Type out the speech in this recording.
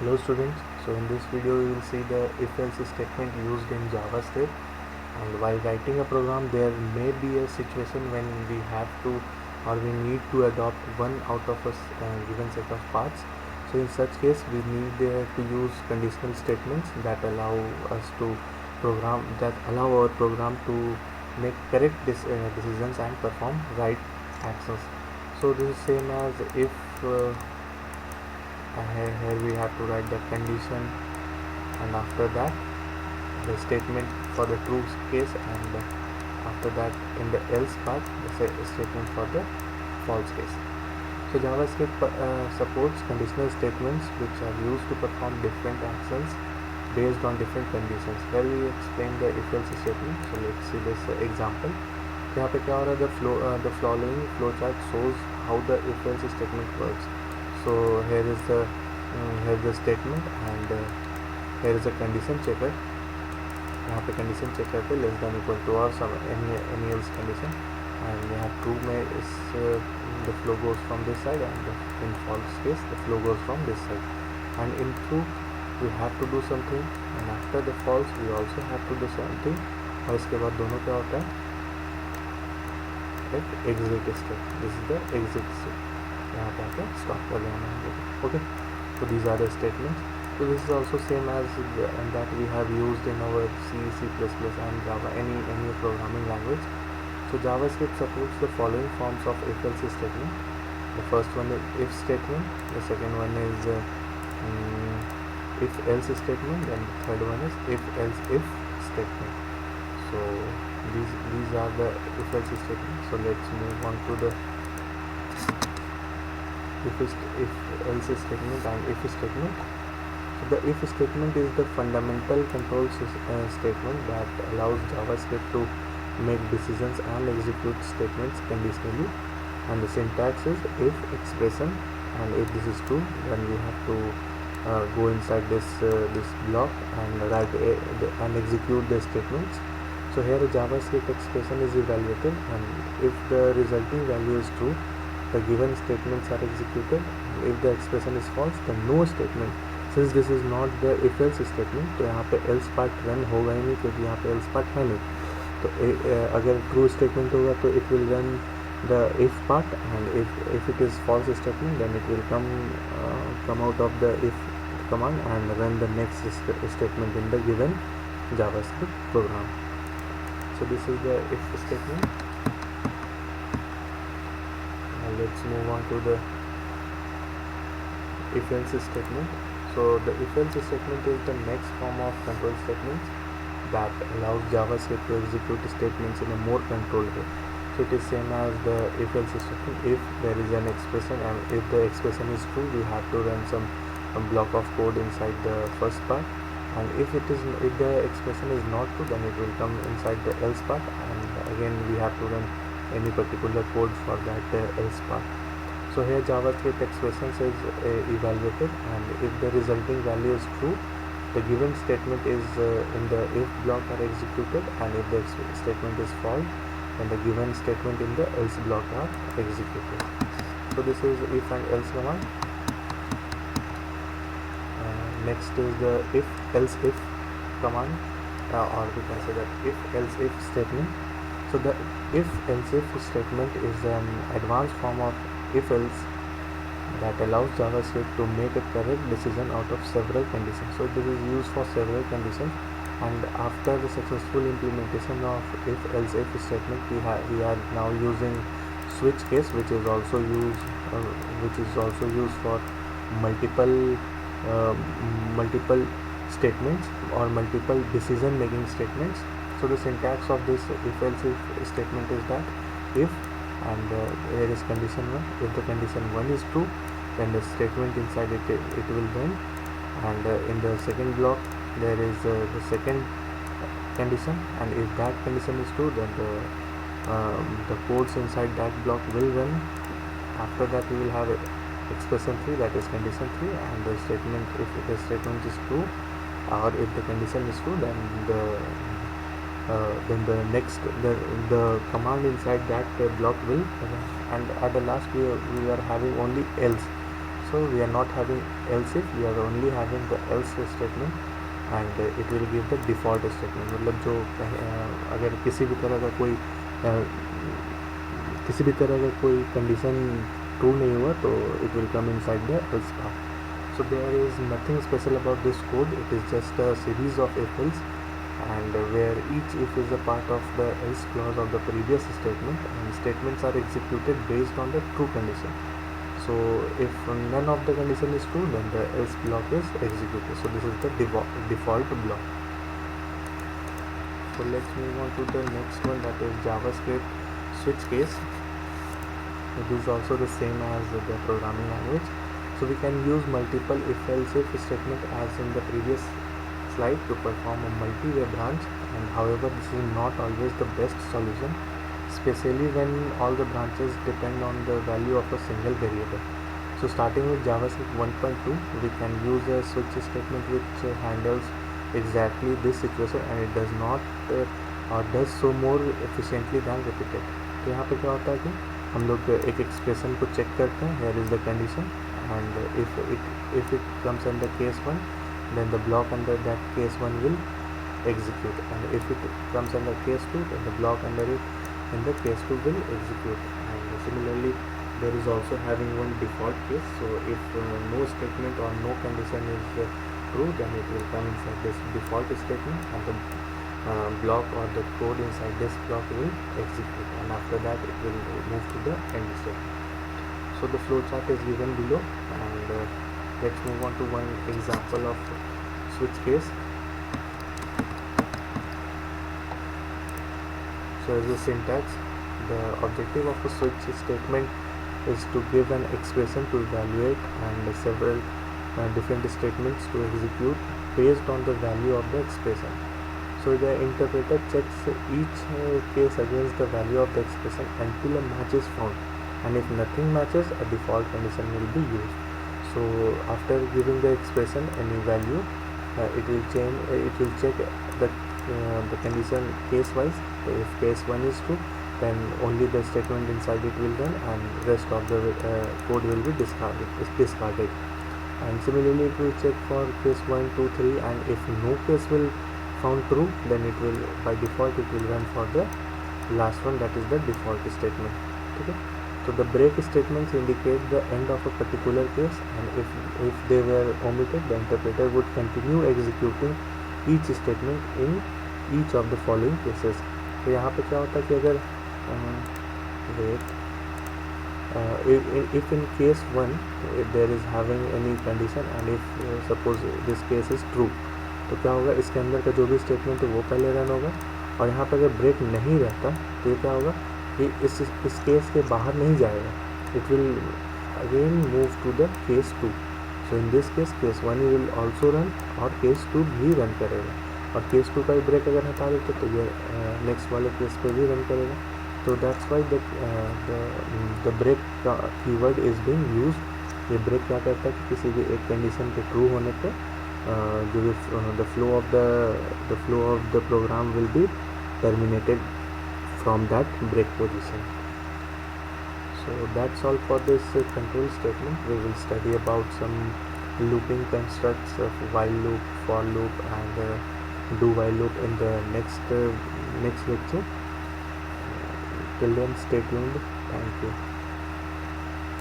Hello students, so in this video you will see the if-else statement used in JavaScript, and while writing a program there may be a situation when we have to or we need to adopt one out of a given set of paths. So in such case we need to use conditional statements that allow us to allow our program to make correct decisions and perform right actions. So this is same as if here we have to write the condition, and after that the statement for the true case, and after that in the else part the statement for the false case. So JavaScript supports conditional statements which are used to perform different actions based on different conditions. Here we explain the if else statement. So let's see this example. यहाँ पे क्या हो रहा है, the following flowchart shows how the if else statement works. So here is the statement, and here is a condition checker. यहाँ पे condition checker पे less than equal to or some any else condition, and यहाँ true में is the flow goes from this side, and in false case the flow goes from this side. And in true we have to do something, and after the false we also have to do something, और इसके बाद दोनों क्या होता है, एक exit step. This is the exit step. यहाँ पे आके stop कर लेना है. Okay, so these are the statements. So this is also same as that we have used in our C, C++, and Java, any programming language. So JavaScript supports the following forms of if-else statement. The first one is if statement, the second one is if-else statement, and the third one is if-else-if statement. So these are the if-else statements. So let's move on to the if-else statement and if statement. So the if statement is the fundamental control statement that allows JavaScript to make decisions and execute statements conditionally, and the syntax is if expression, and if this is true then we have to go inside this block and write and execute the statements. So here a JavaScript expression is evaluated, and if the resulting value is true the given statements are executed. If the expression is false then no statement. Since this is not the if else statement तो यहाँ पे else part run होगा ही नहीं, क्योंकि यहाँ पे else part है नहीं. तो अगर true statement होगा तो it will run the if part, and if it is false statement then it will come out of the if command and run the next statement in the given JavaScript program. So this is the if statement. Now let's move on to the if else statement. So the if else statement is the next form of control statements that allows JavaScript to execute statements in a more controlled way. So it is same as the if else statement. If there is an expression and if the expression is true we have to run some block of code inside the first part, and if the expression is not true then it will come inside the else part, and again we have to run any particular code for that else part. So here JavaScript expressions is evaluated, and if the resulting value is true the given statement is in the if block are executed, and if the statement is false then the given statement in the else block are executed. So this is if and else command. Next is the if else if command, or we can say that if else if statement. So the if else if statement is an advanced form of if else that allows JavaScript to make a correct decision out of several conditions. So this is used for several conditions, and after the successful implementation of if else if statement we are now using switch case, which is also used for multiple statements or multiple decision making statements. So the syntax of this if else if statement is that if, and here is condition 1. If the condition 1 is true then the statement inside it will run, and in the second block there is the second condition, and if that condition is true then the codes inside that block will run. After that we will have expression 3, that is condition 3, and the statement, if the statement is true or if the condition is true then the command inside that block will run, and at the last we are having only else. So we are not having else if, we are only having the else statement and it will give the default statement. मतलब जो अगर किसी भी तरह का कोई condition true नहीं हुआ तो it will come inside the else part. So there is nothing special about this code. It is just a series of if else, and where each if is a part of the else clause of the previous statement, and statements are executed based on the true condition. So if none of the condition is true, then the else block is executed. So this is the default block. So let's move on to the next one, that is JavaScript switch case. It is also the same as the programming language. So we can use multiple if-else if statement as in the previous slide to perform a multi-way branch, and however this is not always the best solution, especially when all the branches depend on the value of a single variable. So starting with JavaScript 1.2, we can use a switch statement which handles exactly this situation, and it does not or does so more efficiently than repeated. तो यहाँ पे क्या होता है कि हम लोग एक एक्सप्रेशन को चेक करते हैं, here is the condition, and if it comes under case 1, then the block under that case 1 will execute, and if it comes under case 2, then the block under it in the case 2 will execute. And similarly there is also having one default case. So if no statement or no condition is true, then it will come inside this default statement, and the block or the code inside this block will execute, and after that it will move to the end statement. So the flowchart is given below, and let's move on to one example of switch case. So as a syntax, the objective of a switch statement is to give an expression to evaluate and several different statements to execute based on the value of the expression. So the interpreter checks each case against the value of the expression until a match is found, and if nothing matches, a default condition will be used. So after giving the expression any value, it will check the condition case wise. So if case 1 is true, then only the statement inside it will run, and rest of the code will be discarded. And similarly it will check for case 1, 2, 3, and if no case will found true, then it will by default it will run for the last one, that is the default statement. Okay. So the break statements indicate the end of a particular case, and if they were omitted, the interpreter would continue executing each statement in each of the following cases. तो यहाँ पे क्या होता है कि अगर if in case 1 if there is having any condition, and if suppose this case is true, तो क्या होगा, इसके अंदर का जो भी स्टेटमेंट है वो पहले रन होगा, और यहाँ पर अगर ब्रेक नहीं रहता तो ये क्या होगा कि इस केस के बाहर नहीं जाएगा, it will again move to the case 2. So in this case 1 will also run, और केस 2 भी रन करेगा, और केस 2 का भी ब्रेक अगर हटा देते तो ये नेक्स्ट वाले केस पे भी रन करेगा. तो that's why the break keyword is being used. ये ब्रेक क्या करता है कि किसी भी एक कंडीशन के ट्रू होने पे जो the flow of the program will be terminated from that break position. So that's all for this control statement. We will study about some looping constructs of while loop, for loop, and do while loop in the next lecture. Till then, stay tuned. Thank you.